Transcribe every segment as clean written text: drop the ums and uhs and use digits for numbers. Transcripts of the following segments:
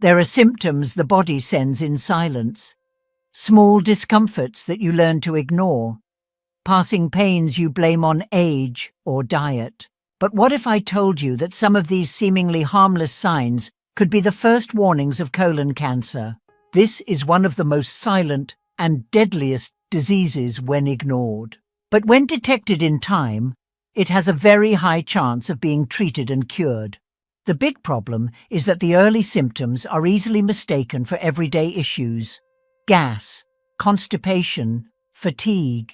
There are symptoms the body sends in silence, small discomforts that you learn to ignore, passing pains you blame on age or diet. But what if I told you that some of these seemingly harmless signs could be the first warnings of colon cancer? This is one of the most silent and deadliest diseases when ignored. But when detected in time, it has a very high chance of being treated and cured. The big problem is that the early symptoms are easily mistaken for everyday issues: gas, constipation, fatigue.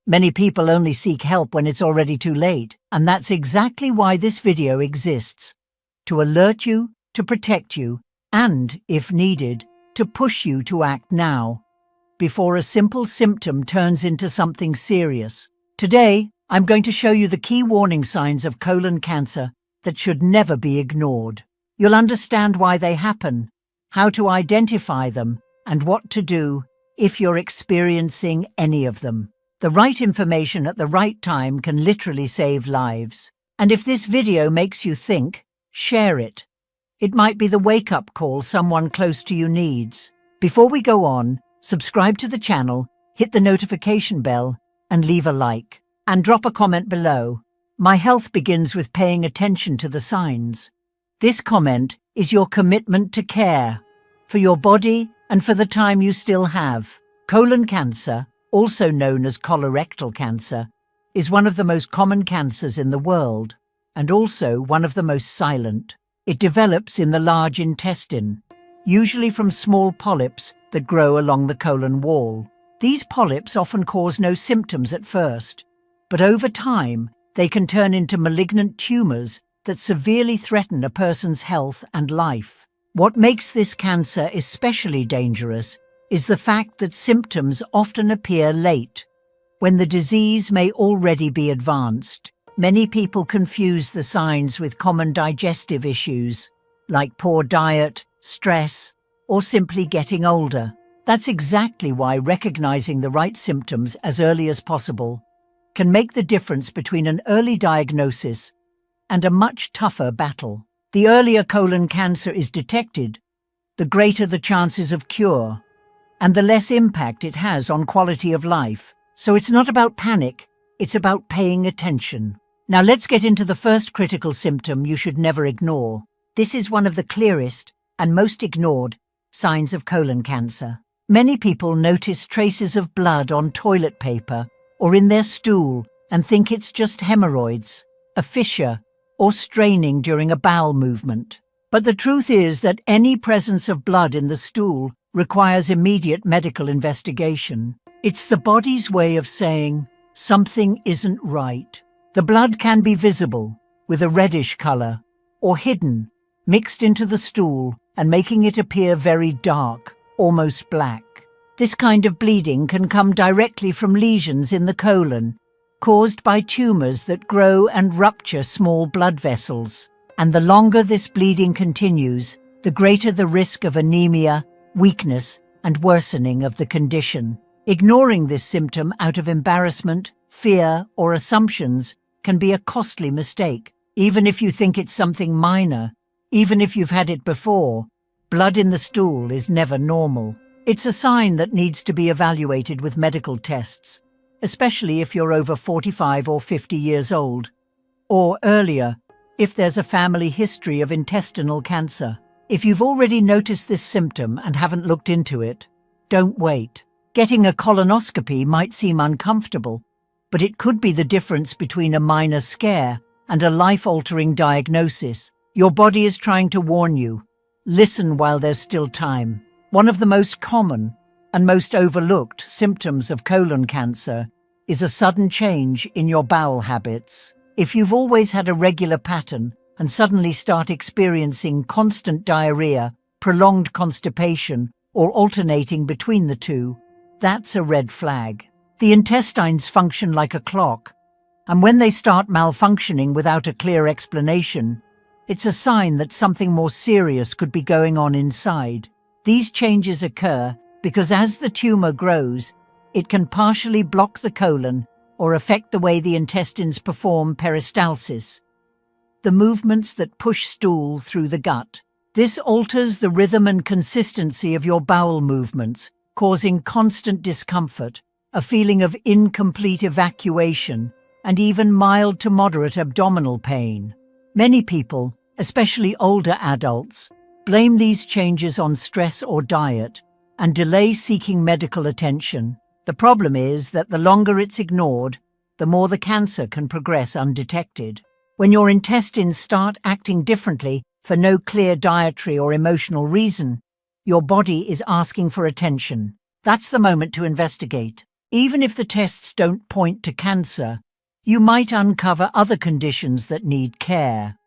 Many people only seek help when it's already too late, and that's exactly why this video exists: to alert you, to protect you, and, if needed, to push you to act now, before a simple symptom turns into something serious. Today, I'm going to show you the key warning signs of colon cancer that should never be ignored. You'll understand why they happen, how to identify them, and what to do if you're experiencing any of them. The right information at the right time can literally save lives. And if this video makes you think, share it. It might be the wake-up call someone close to you needs. Before we go on, subscribe to the channel, hit the notification bell, and leave a like. And drop a comment below. My health begins with paying attention to the signs. This comment is your commitment to care, for your body and for the time you still have. Colon cancer, also known as colorectal cancer, is one of the most common cancers in the world, and also one of the most silent. It develops in the large intestine, usually from small polyps that grow along the colon wall. These polyps often cause no symptoms at first, but over time, they can turn into malignant tumors that severely threaten a person's health and life. What makes this cancer especially dangerous is the fact that symptoms often appear late, when the disease may already be advanced. Many people confuse the signs with common digestive issues, like poor diet, stress, or simply getting older. That's exactly why recognizing the right symptoms as early as possible can make the difference between an early diagnosis and a much tougher battle. The earlier colon cancer is detected, the greater the chances of cure, and the less impact it has on quality of life. So it's not about panic, it's about paying attention. Now let's get into the first critical symptom you should never ignore. This is one of the clearest and most ignored signs of colon cancer. Many people notice traces of blood on toilet paper or in their stool and think it's just hemorrhoids, a fissure, or straining during a bowel movement. But the truth is that any presence of blood in the stool requires immediate medical investigation. It's the body's way of saying something isn't right. The blood can be visible, with a reddish color, or hidden, mixed into the stool and making it appear very dark, almost black. This kind of bleeding can come directly from lesions in the colon, caused by tumors that grow and rupture small blood vessels. And the longer this bleeding continues, the greater the risk of anemia, weakness, and worsening of the condition. Ignoring this symptom out of embarrassment, fear, or assumptions can be a costly mistake. Even if you think it's something minor, even if you've had it before, blood in the stool is never normal. It's a sign that needs to be evaluated with medical tests, especially if you're over 45 or 50 years old, or earlier, if there's a family history of intestinal cancer. If you've already noticed this symptom and haven't looked into it, don't wait. Getting a colonoscopy might seem uncomfortable, but it could be the difference between a minor scare and a life-altering diagnosis. Your body is trying to warn you. Listen while there's still time. One of the most common and most overlooked symptoms of colon cancer is a sudden change in your bowel habits. If you've always had a regular pattern and suddenly start experiencing constant diarrhea, prolonged constipation, or alternating between the two, that's a red flag. The intestines function like a clock, and when they start malfunctioning without a clear explanation, it's a sign that something more serious could be going on inside. These changes occur because as the tumor grows, it can partially block the colon or affect the way the intestines perform peristalsis, the movements that push stool through the gut. This alters the rhythm and consistency of your bowel movements, causing constant discomfort, a feeling of incomplete evacuation, and even mild to moderate abdominal pain. Many people, especially older adults, blame these changes on stress or diet and delay seeking medical attention. The problem is that the longer it's ignored, the more the cancer can progress undetected. When your intestines start acting differently for no clear dietary or emotional reason, your body is asking for attention. That's the moment to investigate. Even if the tests don't point to cancer, you might uncover other conditions that need care.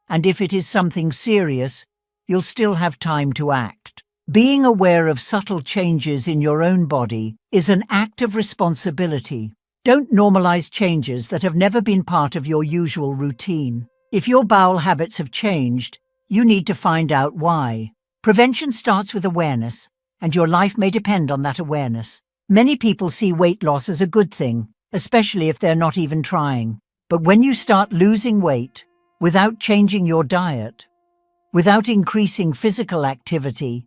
And if it is something serious, you'll still have time to act. Being aware of subtle changes in your own body is an act of responsibility. Don't normalize changes that have never been part of your usual routine. If your bowel habits have changed, you need to find out why. Prevention starts with awareness, and your life may depend on that awareness. Many people see weight loss as a good thing, especially if they're not even trying. But when you start losing weight without changing your diet, without increasing physical activity,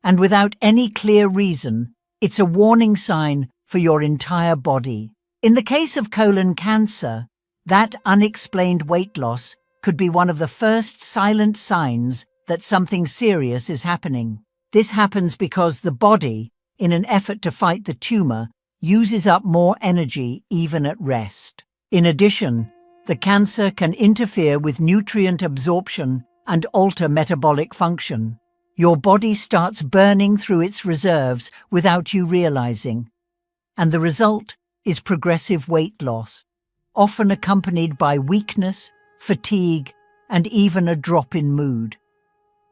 and without any clear reason, it's a warning sign for your entire body. In the case of colon cancer, that unexplained weight loss could be one of the first silent signs that something serious is happening. This happens because the body, in an effort to fight the tumor, uses up more energy even at rest. In addition, the cancer can interfere with nutrient absorption and alter metabolic function. Your body starts burning through its reserves without you realizing, and the result is progressive weight loss, often accompanied by weakness, fatigue, and even a drop in mood.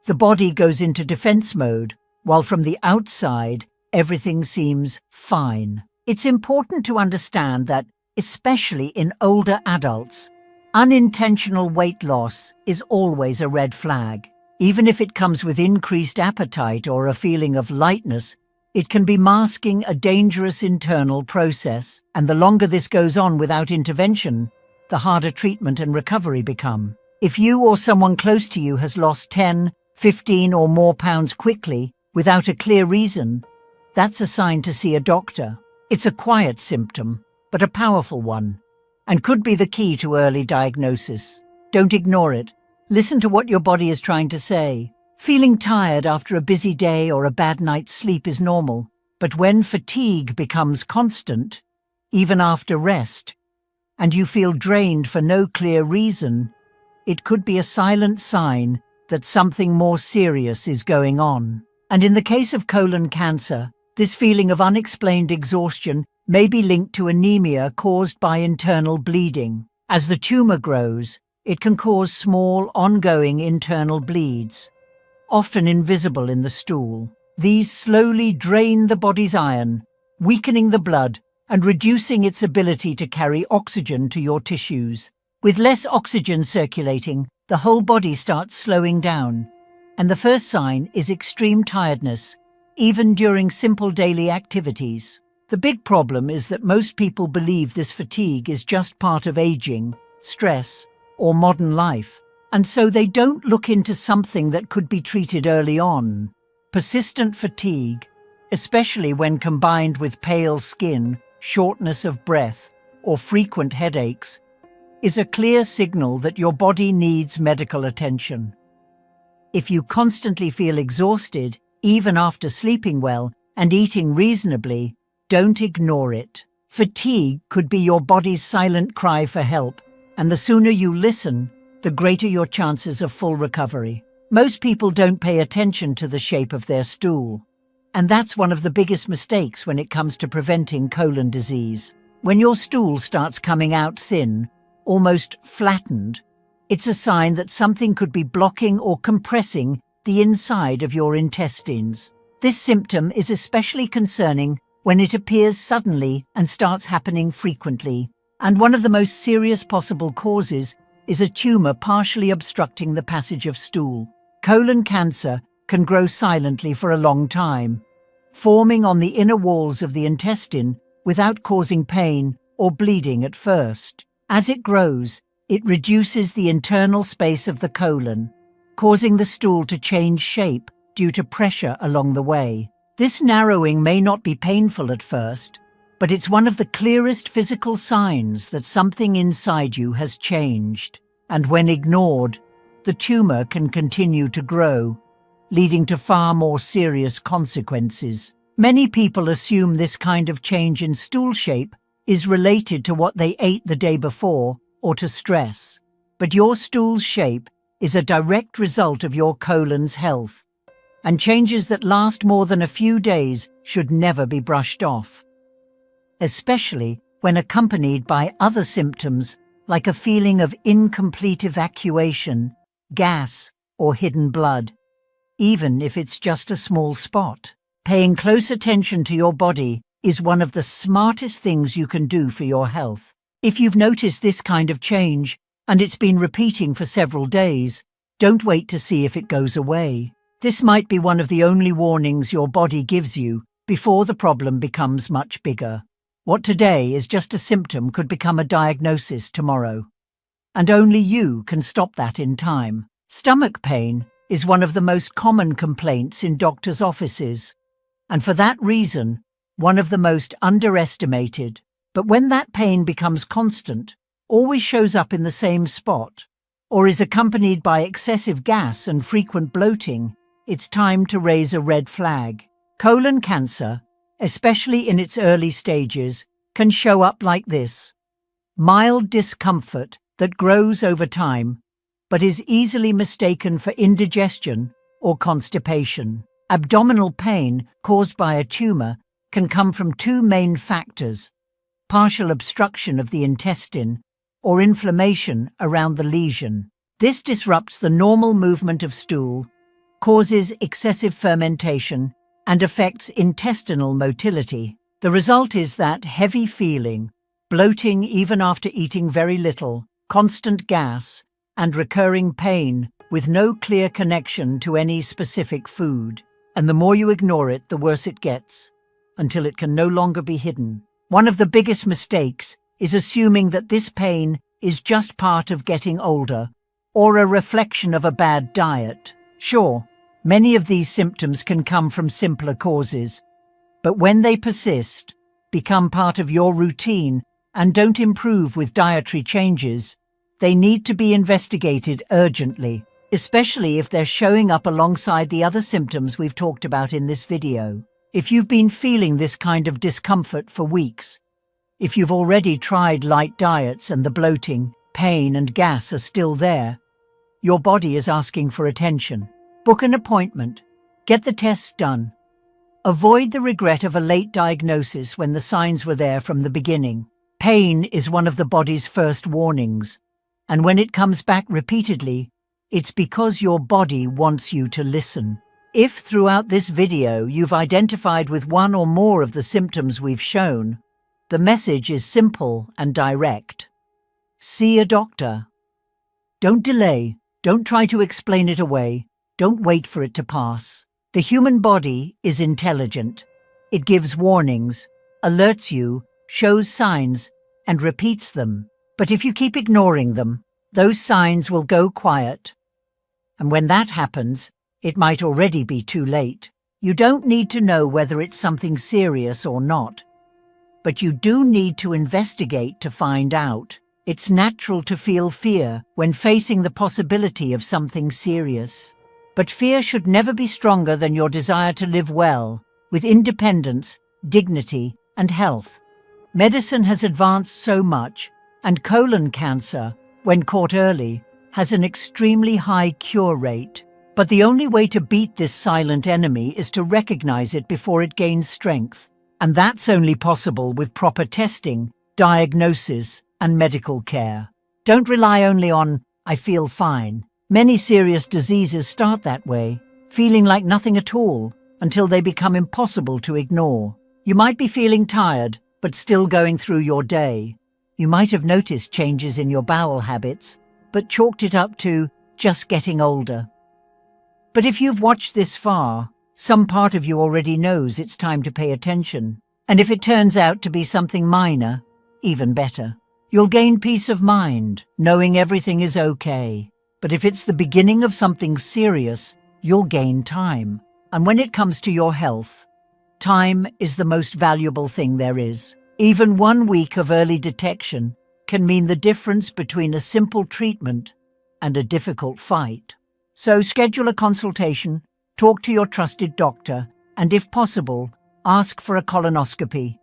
The body goes into defense mode, while from the outside, everything seems fine. It's important to understand that, especially in older adults, unintentional weight loss is always a red flag. Even if it comes with increased appetite or a feeling of lightness, it can be masking a dangerous internal process, and the longer this goes on without intervention, the harder treatment and recovery become. If you or someone close to you has lost 10, 15 or more pounds quickly, without a clear reason, that's a sign to see a doctor. It's a quiet symptom, but a powerful one, and could be the key to early diagnosis. Don't ignore it. Listen to what your body is trying to say. Feeling tired after a busy day or a bad night's sleep is normal, but when fatigue becomes constant, even after rest, and you feel drained for no clear reason, it could be a silent sign that something more serious is going on. And in the case of colon cancer, this feeling of unexplained exhaustion may be linked to anemia caused by internal bleeding. As the tumor grows, it can cause small, ongoing internal bleeds, often invisible in the stool. These slowly drain the body's iron, weakening the blood and reducing its ability to carry oxygen to your tissues. With less oxygen circulating, the whole body starts slowing down, and the first sign is extreme tiredness, even during simple daily activities. The big problem is that most people believe this fatigue is just part of aging, stress, or modern life, and so they don't look into something that could be treated early on. Persistent fatigue, especially when combined with pale skin, shortness of breath, or frequent headaches, is a clear signal that your body needs medical attention. If you constantly feel exhausted, even after sleeping well and eating reasonably, don't ignore it. Fatigue could be your body's silent cry for help, and the sooner you listen, the greater your chances of full recovery. Most people don't pay attention to the shape of their stool, and that's one of the biggest mistakes when it comes to preventing colon disease. When your stool starts coming out thin, almost flattened, it's a sign that something could be blocking or compressing the inside of your intestines. This symptom is especially concerning when it appears suddenly and starts happening frequently. And one of the most serious possible causes is a tumor partially obstructing the passage of stool. Colon cancer can grow silently for a long time, forming on the inner walls of the intestine without causing pain or bleeding at first. As it grows, it reduces the internal space of the colon, causing the stool to change shape due to pressure along the way. This narrowing may not be painful at first, but it's one of the clearest physical signs that something inside you has changed. And when ignored, the tumor can continue to grow, leading to far more serious consequences. Many people assume this kind of change in stool shape is related to what they ate the day before or to stress. But your stool's shape is a direct result of your colon's health, and changes that last more than a few days should never be brushed off, especially when accompanied by other symptoms like a feeling of incomplete evacuation, gas, or hidden blood, even if it's just a small spot. Paying close attention to your body is one of the smartest things you can do for your health. If you've noticed this kind of change and it's been repeating for several days, don't wait to see if it goes away. This might be one of the only warnings your body gives you before the problem becomes much bigger. What today is just a symptom could become a diagnosis tomorrow. And only you can stop that in time. Stomach pain is one of the most common complaints in doctors' offices, and for that reason, one of the most underestimated. But when that pain becomes constant, always shows up in the same spot, or is accompanied by excessive gas and frequent bloating, it's time to raise a red flag. Colon cancer, especially in its early stages, can show up like this: mild discomfort that grows over time, but is easily mistaken for indigestion or constipation. Abdominal pain caused by a tumor can come from two main factors: partial obstruction of the intestine or inflammation around the lesion. This disrupts the normal movement of stool, causes excessive fermentation, and affects intestinal motility. The result is that heavy feeling, bloating even after eating very little, constant gas, and recurring pain with no clear connection to any specific food. And the more you ignore it, the worse it gets, until it can no longer be hidden. One of the biggest mistakes is assuming that this pain is just part of getting older or a reflection of a bad diet. Sure, many of these symptoms can come from simpler causes, but when they persist, become part of your routine, and don't improve with dietary changes, they need to be investigated urgently, especially if they're showing up alongside the other symptoms we've talked about in this video. If you've been feeling this kind of discomfort for weeks, if you've already tried light diets and the bloating, pain, and gas are still there, your body is asking for attention. Book an appointment. Get the tests done. Avoid the regret of a late diagnosis when the signs were there from the beginning. Pain is one of the body's first warnings, and when it comes back repeatedly, it's because your body wants you to listen. If throughout this video you've identified with one or more of the symptoms we've shown, the message is simple and direct. See a doctor. Don't delay. Don't try to explain it away. Don't wait for it to pass. The human body is intelligent. It gives warnings, alerts you, shows signs, and repeats them. But if you keep ignoring them, those signs will go quiet. And when that happens, it might already be too late. You don't need to know whether it's something serious or not, but you do need to investigate to find out. It's natural to feel fear when facing the possibility of something serious. But fear should never be stronger than your desire to live well, with independence, dignity, and health. Medicine has advanced so much, and colon cancer, when caught early, has an extremely high cure rate. But the only way to beat this silent enemy is to recognize it before it gains strength. And that's only possible with proper testing, diagnosis, and medical care. Don't rely only on, "I feel fine." Many serious diseases start that way, feeling like nothing at all, until they become impossible to ignore. You might be feeling tired, but still going through your day. You might have noticed changes in your bowel habits, but chalked it up to just getting older. But if you've watched this far, some part of you already knows it's time to pay attention. And if it turns out to be something minor, even better. You'll gain peace of mind, knowing everything is okay. But if it's the beginning of something serious, you'll gain time. And when it comes to your health, time is the most valuable thing there is. Even 1 week of early detection can mean the difference between a simple treatment and a difficult fight. So schedule a consultation, talk to your trusted doctor, and if possible, ask for a colonoscopy,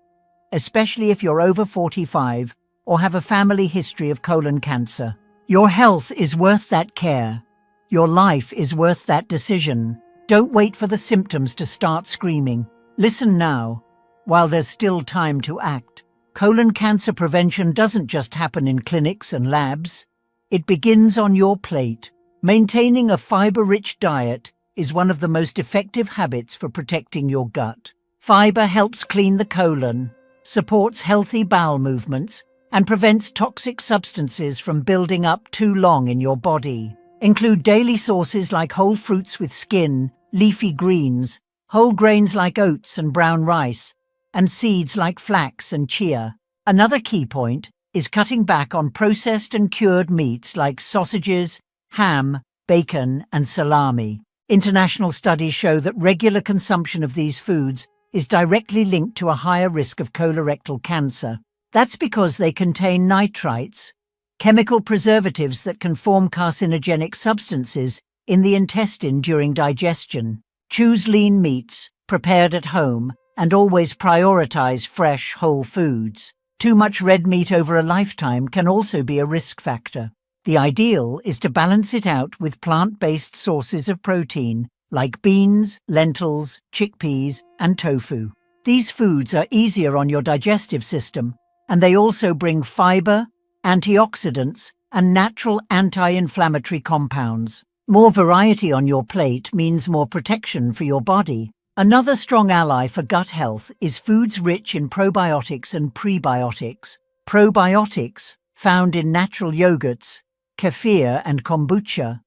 especially if you're over 45 or have a family history of colon cancer. Your health is worth that care. Your life is worth that decision. Don't wait for the symptoms to start screaming. Listen now, while there's still time to act. Colon cancer prevention doesn't just happen in clinics and labs. It begins on your plate. Maintaining a fiber-rich diet is one of the most effective habits for protecting your gut. Fiber helps clean the colon, supports healthy bowel movements, and prevents toxic substances from building up too long in your body. Include daily sources like whole fruits with skin, leafy greens, whole grains like oats and brown rice, and seeds like flax and chia. Another key point is cutting back on processed and cured meats like sausages, ham, bacon, and salami. International studies show that regular consumption of these foods is directly linked to a higher risk of colorectal cancer. That's because they contain nitrites, chemical preservatives that can form carcinogenic substances in the intestine during digestion. Choose lean meats, prepared at home, and always prioritize fresh, whole foods. Too much red meat over a lifetime can also be a risk factor. The ideal is to balance it out with plant-based sources of protein, like beans, lentils, chickpeas, and tofu. These foods are easier on your digestive system, and they also bring fiber, antioxidants, and natural anti-inflammatory compounds. More variety on your plate means more protection for your body. Another strong ally for gut health is foods rich in probiotics and prebiotics. Probiotics, found in natural yogurts, kefir, and kombucha,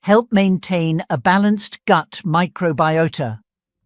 help maintain a balanced gut microbiota,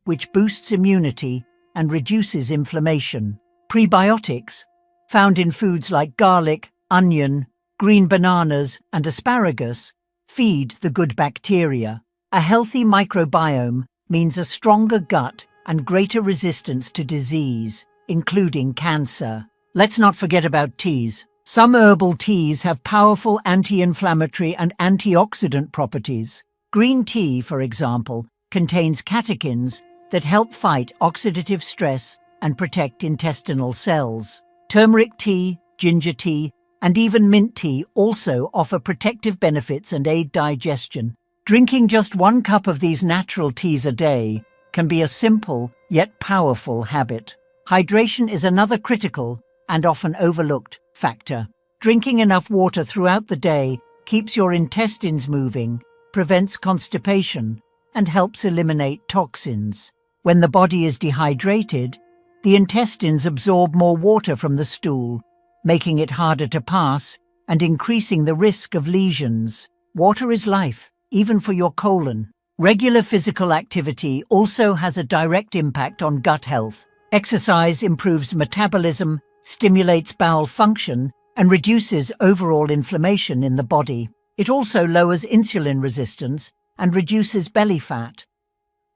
which boosts immunity and reduces inflammation. Prebiotics, found in foods like garlic, onion, green bananas, and asparagus, feed the good bacteria. A healthy microbiome means a stronger gut and greater resistance to disease, including cancer. Let's not forget about teas. Some herbal teas have powerful anti-inflammatory and antioxidant properties. Green tea, for example, contains catechins that help fight oxidative stress and protect intestinal cells. Turmeric tea, ginger tea, and even mint tea also offer protective benefits and aid digestion. Drinking just 1 cup of these natural teas a day can be a simple yet powerful habit. Hydration is another critical and often overlooked factor. Drinking enough water throughout the day keeps your intestines moving, prevents constipation, and helps eliminate toxins. When the body is dehydrated, the intestines absorb more water from the stool, making it harder to pass and increasing the risk of lesions. Water is life, even for your colon. Regular physical activity also has a direct impact on gut health. Exercise improves metabolism, stimulates bowel function, and reduces overall inflammation in the body. It also lowers insulin resistance and reduces belly fat,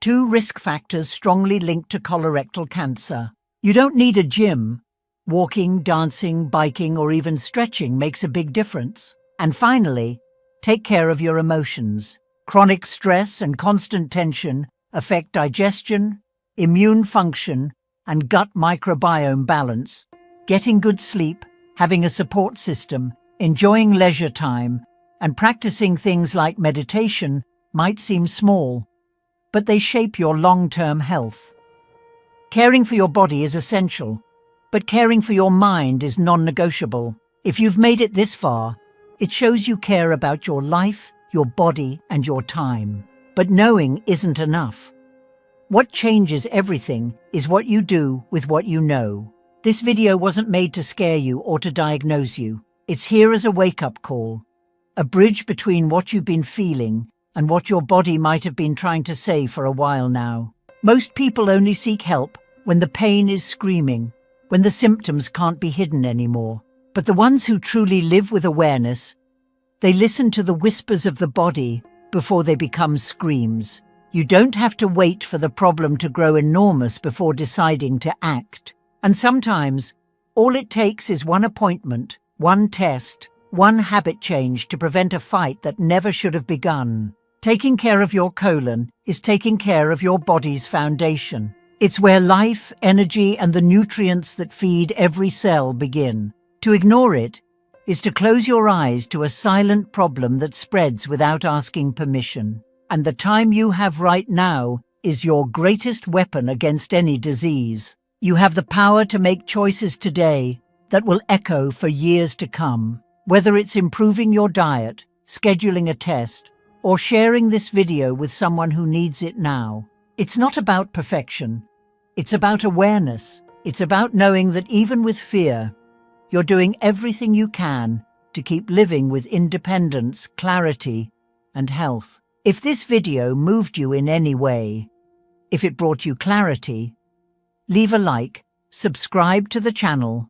2 risk factors strongly linked to colorectal cancer. You don't need a gym. Walking, dancing, biking, or even stretching makes a big difference. And finally, take care of your emotions. Chronic stress and constant tension affect digestion, immune function, and gut microbiome balance. Getting good sleep, having a support system, enjoying leisure time, and practicing things like meditation might seem small, but they shape your long-term health. Caring for your body is essential, but caring for your mind is non-negotiable. If you've made it this far, it shows you care about your life, your body, and your time. But knowing isn't enough. What changes everything is what you do with what you know. This video wasn't made to scare you or to diagnose you. It's here as a wake-up call, a bridge between what you've been feeling and what your body might have been trying to say for a while now. Most people only seek help when the pain is screaming, when the symptoms can't be hidden anymore. But the ones who truly live with awareness They listen to the whispers of the body before they become screams. You don't have to wait for the problem to grow enormous before deciding to act. And sometimes, all it takes is one appointment, one test, one habit change to prevent a fight that never should have begun. Taking care of your colon is taking care of your body's foundation. It's where life, energy, and the nutrients that feed every cell begin. To ignore it is to close your eyes to a silent problem that spreads without asking permission. And the time you have right now is your greatest weapon against any disease. You have the power to make choices today that will echo for years to come. Whether it's improving your diet, scheduling a test, or sharing this video with someone who needs it now. It's not about perfection. It's about awareness. It's about knowing that even with fear, you're doing everything you can to keep living with independence, clarity, and health. If this video moved you in any way, if it brought you clarity, leave a like, subscribe to the channel,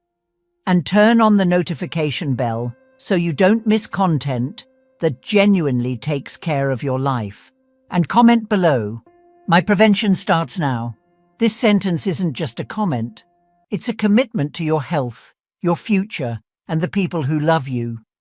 and turn on the notification bell so you don't miss content that genuinely takes care of your life. And comment below, "My prevention starts now." This sentence isn't just a comment. It's a commitment to your health, your future, and the people who love you.